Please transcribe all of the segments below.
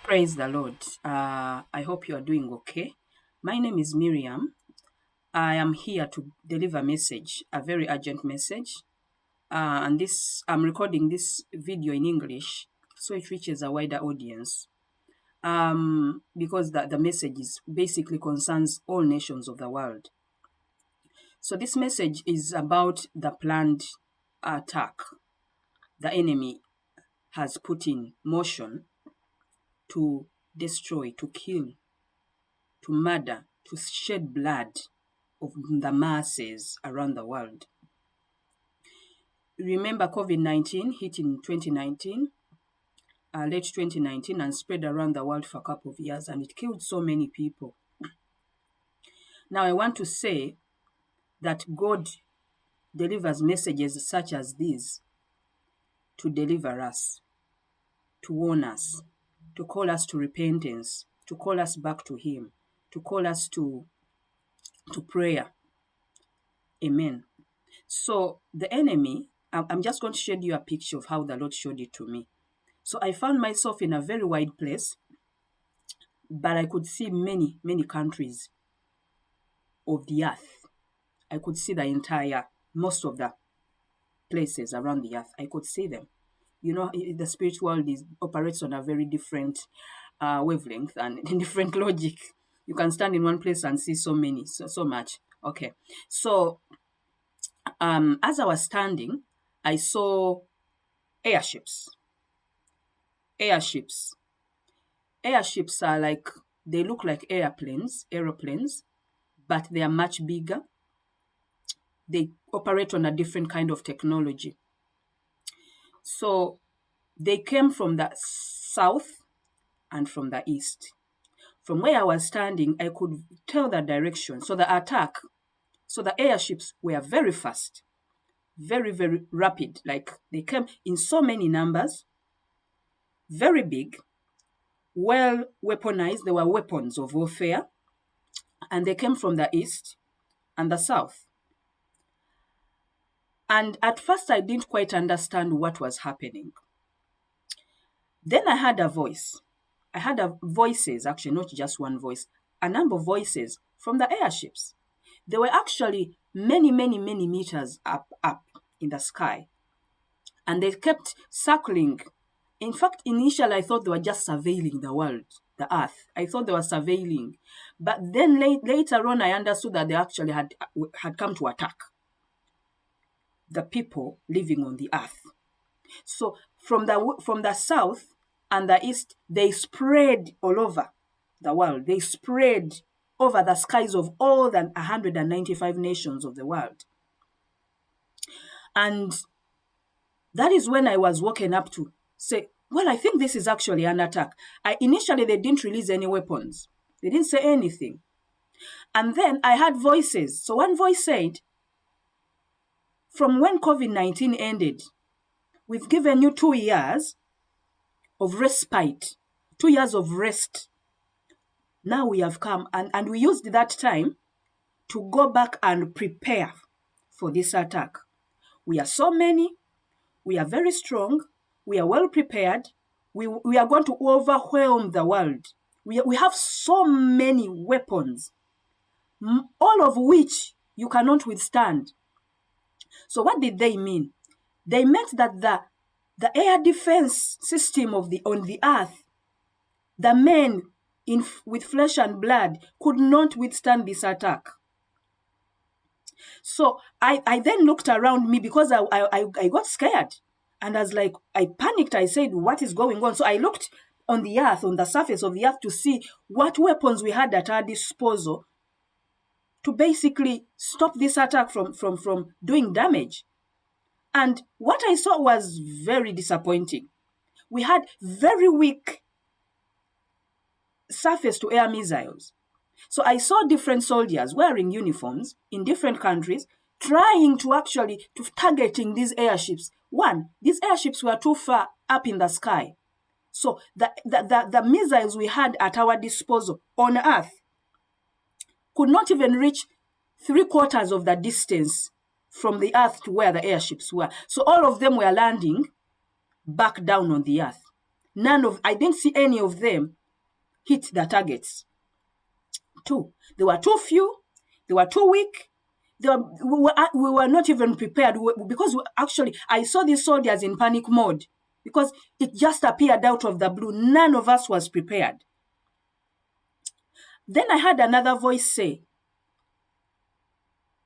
Praise the Lord. I hope you are doing okay. My name is Miriam. I am here to deliver a message, a very urgent message. And I'm recording this video in English so it reaches a wider audience. Because the message is basically concerns all nations of the world. So this message is about the planned attack the enemy has put in motion to destroy, to kill, to murder, to shed blood of the masses around the world. Remember COVID-19 hit in 2019, late 2019, and spread around the world for a couple of years, and it killed so many people. Now, I want to say that God delivers messages such as these to deliver us, to warn us, to call us to repentance, to call us back to Him, to call us to prayer. Amen. So the enemy, I'm just going to show you a picture of how the Lord showed it to me. So I found myself in a very wide place, but I could see many, many countries of the earth. I could see most of the places around the earth. I could see them. You know, the spirit world operates on a very different wavelength and different logic. You can stand in one place and see so much. Okay. So as I was standing, I saw airships. Airships are like, they look like aeroplanes, but they are much bigger. They operate on a different kind of technology. So they came from the south and from the east. From where I was standing, I could tell the direction. So the airships were very fast, very, very rapid. Like they came in so many numbers, very big, well weaponized. They were weapons of warfare, and they came from the east and the south. And at first, I didn't quite understand what was happening. Then I heard a voice. I heard voices, actually, not just one voice, a number of voices from the airships. They were actually many, many, many meters up in the sky. And they kept circling. In fact, initially, I thought they were just surveilling the world, the earth. I thought they were surveilling. But then later on, I understood that they actually had come to attack the people living on the earth. So from the south and the east, they spread all over the world. They spread over the skies of all the 195 nations of the world. And that is when I was woken up to say, well, I think this is actually an attack. Initially, they didn't release any weapons. They didn't say anything. And then I heard voices. So one voice said, from when COVID-19 ended, we've given you 2 years of respite, 2 years of rest. Now we have come, and we used that time to go back and prepare for this attack. We are so many, we are very strong, we are well prepared, we are going to overwhelm the world. We have so many weapons, all of which you cannot withstand. So what did they mean? They meant that the air defense system on the earth, the men with flesh and blood could not withstand this attack. So I then looked around me because I got scared. And I panicked. I said, what is going on? So I looked on the earth, on the surface of the earth, to see what weapons we had at our disposal to basically stop this attack from doing damage. And what I saw was very disappointing. We had very weak surface-to-air missiles. So I saw different soldiers wearing uniforms in different countries trying to targeting these airships. One, these airships were too far up in the sky. So the missiles we had at our disposal on Earth could not even reach 3/4 of the distance from the Earth to where the airships were. So all of them were landing back down on the Earth. I didn't see any of them hit the targets. 2, they were too few, they were too weak. We were not even prepared because I saw these soldiers in panic mode because it just appeared out of the blue. None of us was prepared. Then I heard another voice say,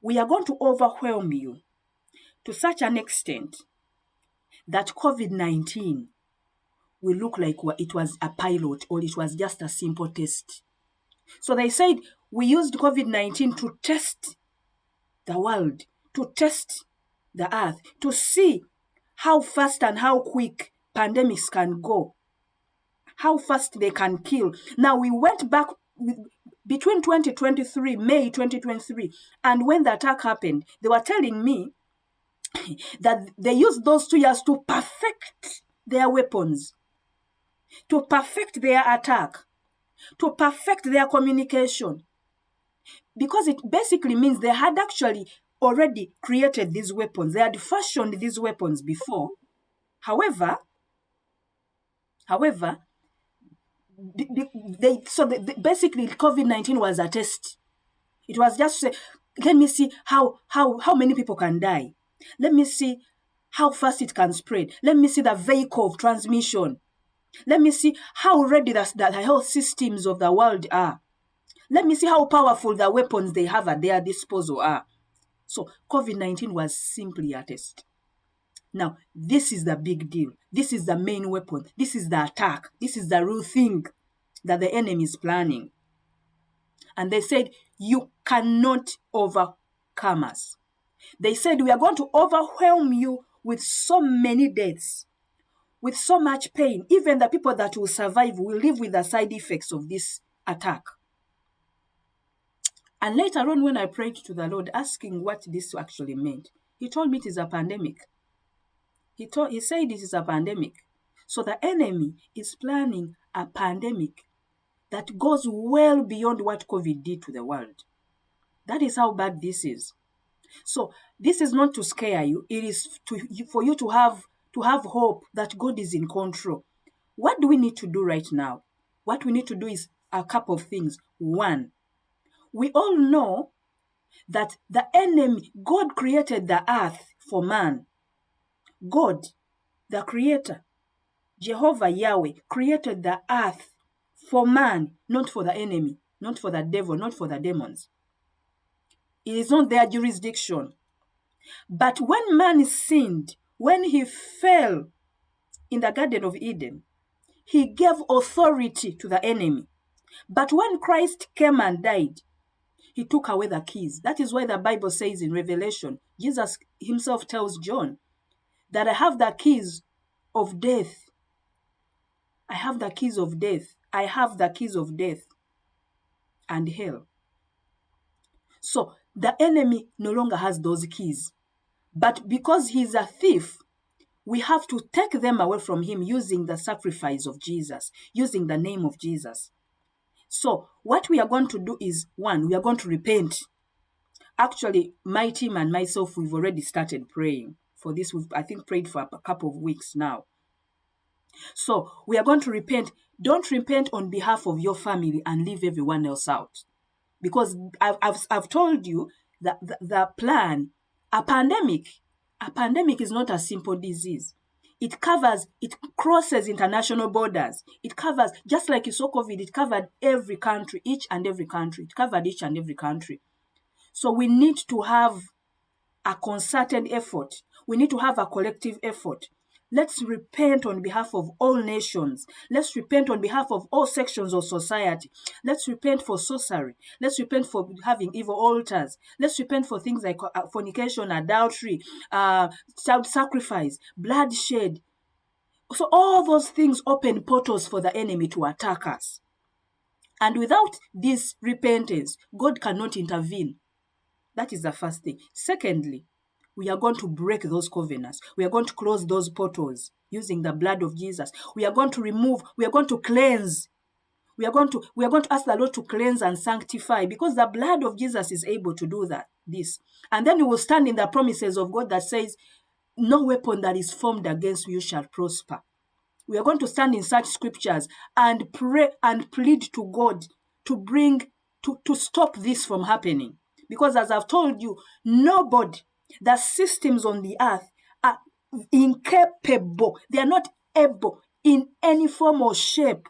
we are going to overwhelm you to such an extent that COVID-19 will look like it was a pilot or it was just a simple test. So they said we used COVID-19 to test the world, to test the earth, to see how fast and how quick pandemics can go, how fast they can kill. Now we went back between 2023, May 2023, and when the attack happened, they were telling me that they used those 2 years to perfect their weapons, to perfect their attack, to perfect their communication. Because it basically means they had actually already created these weapons. They had fashioned these weapons before. However, basically COVID-19 was a test. It was just to say, let me see how many people can die. Let me see how fast it can spread. Let me see the vehicle of transmission. Let me see how ready the health systems of the world are. Let me see how powerful the weapons they have at their disposal are. So COVID-19 was simply a test. Now, this is the big deal. This is the main weapon. This is the attack. This is the real thing that the enemy is planning. And they said, you cannot overcome us. They said, we are going to overwhelm you with so many deaths, with so much pain. Even the people that will survive will live with the side effects of this attack. And later on, when I prayed to the Lord, asking what this actually meant, he told me it is a pandemic. He said it is a pandemic. So the enemy is planning a pandemic that goes well beyond what COVID did to the world. That is how bad this is. So this is not to scare you. It is for you to have hope that God is in control. What do we need to do right now? What we need to do is a couple of things. 1, we all know that the enemy, God created the earth for man. God, the creator, Jehovah Yahweh, created the earth for man, not for the enemy, not for the devil, not for the demons. It is not their jurisdiction. But when man sinned, when he fell in the Garden of Eden, he gave authority to the enemy. But when Christ came and died, he took away the keys. That is why the Bible says in Revelation, Jesus himself tells John that I have the keys of death. I have the keys of death. I have the keys of death and hell. So the enemy no longer has those keys. But because he's a thief, we have to take them away from him using the sacrifice of Jesus, using the name of Jesus. So what we are going to do is, 1, we are going to repent. Actually, my team and myself, we've already started praying for this. We've, I think, prayed for a couple of weeks now. So we are going to repent. Don't repent on behalf of your family and leave everyone else out. Because I've told you that the plan, a pandemic is not a simple disease. It crosses international borders. It covers, just like you saw COVID, it covered every country, each and every country. It covered each and every country. So we need to have a concerted effort. We need to have a collective effort. Let's repent on behalf of all nations. Let's repent on behalf of all sections of society. Let's repent for sorcery. Let's repent for having evil altars. Let's repent for things like fornication, adultery, child sacrifice, bloodshed. So all those things open portals for the enemy to attack us. And without this repentance, God cannot intervene. That is the first thing. Secondly, we are going to break those covenants. We are going to close those portals using the blood of Jesus. We are going to remove, we are going to cleanse. We are going to ask the Lord to cleanse and sanctify, because the blood of Jesus is able to do this. And then we will stand in the promises of God that says, no weapon that is formed against you shall prosper. We are going to stand in such scriptures and pray and plead to God to to stop this from happening. Because as I've told you, nobody, the systems on the earth are incapable. They are not able in any form or shape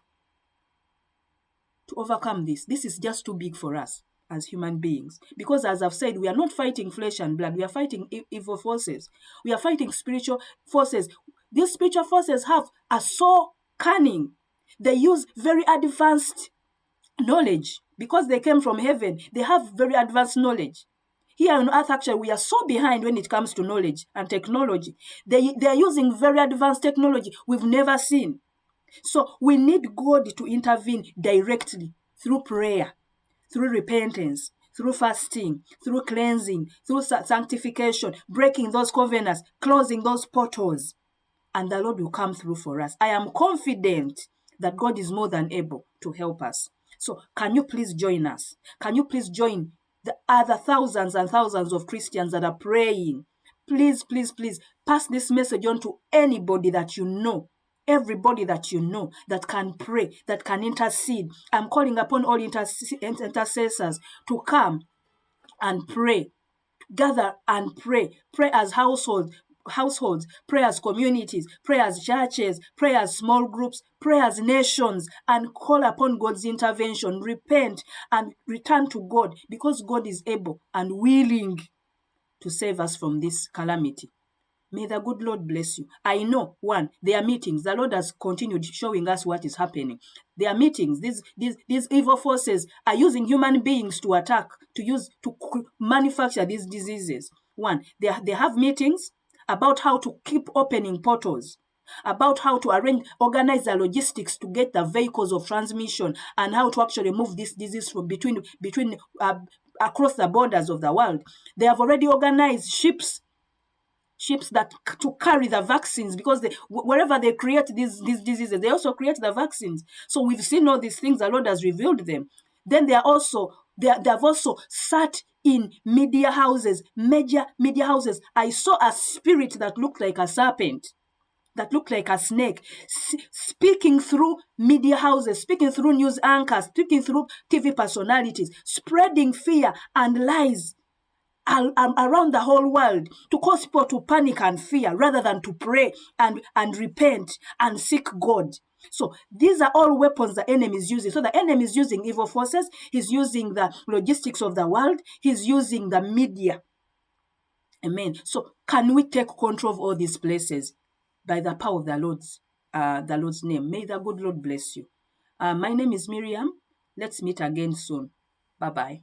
to overcome this. This is just too big for us as human beings. Because as I've said, we are not fighting flesh and blood. We are fighting evil forces. We are fighting spiritual forces. These spiritual forces are so cunning. They use very advanced knowledge. Because they came from heaven, they have very advanced knowledge. Here on earth, actually, we are so behind when it comes to knowledge and technology. They are using very advanced technology we've never seen. So we need God to intervene directly through prayer, through repentance, through fasting, through cleansing, through sanctification, breaking those covenants, closing those portals, and the Lord will come through for us. I am confident that God is more than able to help us. So can you please join us? Can you please join the other thousands and thousands of Christians that are praying? Please, please, please pass this message on to anybody that you know. Everybody that you know that can pray, that can intercede. I'm calling upon all intercessors to come and pray. Gather and pray. Pray as households, pray as communities, pray as churches, pray as small groups, pray as nations, and call upon God's intervention. Repent and return to God, because God is able and willing to save us from this calamity. May the good Lord bless you. I know, one, there are meetings. The Lord has continued showing us what is happening. There are meetings. These evil forces are using human beings to attack, to manufacture these diseases. One, they have meetings about how to keep opening portals, about how to organize the logistics to get the vehicles of transmission, and how to actually move this disease from between across the borders of the world. They have already organized ships that to carry the vaccines, because wherever they create these diseases, they also create the vaccines. So we've seen all these things. The Lord has revealed them. Then they have also sat in media houses, major media houses. I saw a spirit that looked like a serpent, that looked like a snake, speaking through media houses, speaking through news anchors, speaking through TV personalities, spreading fear and lies around the whole world, to cause people to panic and fear rather than to pray and repent and seek God. So these are all weapons the enemy is using. So the enemy is using evil forces. He's using the logistics of the world. He's using the media. Amen. So can we take control of all these places by the power of the Lord's name? May the good Lord bless you. My name is Miriam. Let's meet again soon. Bye-bye.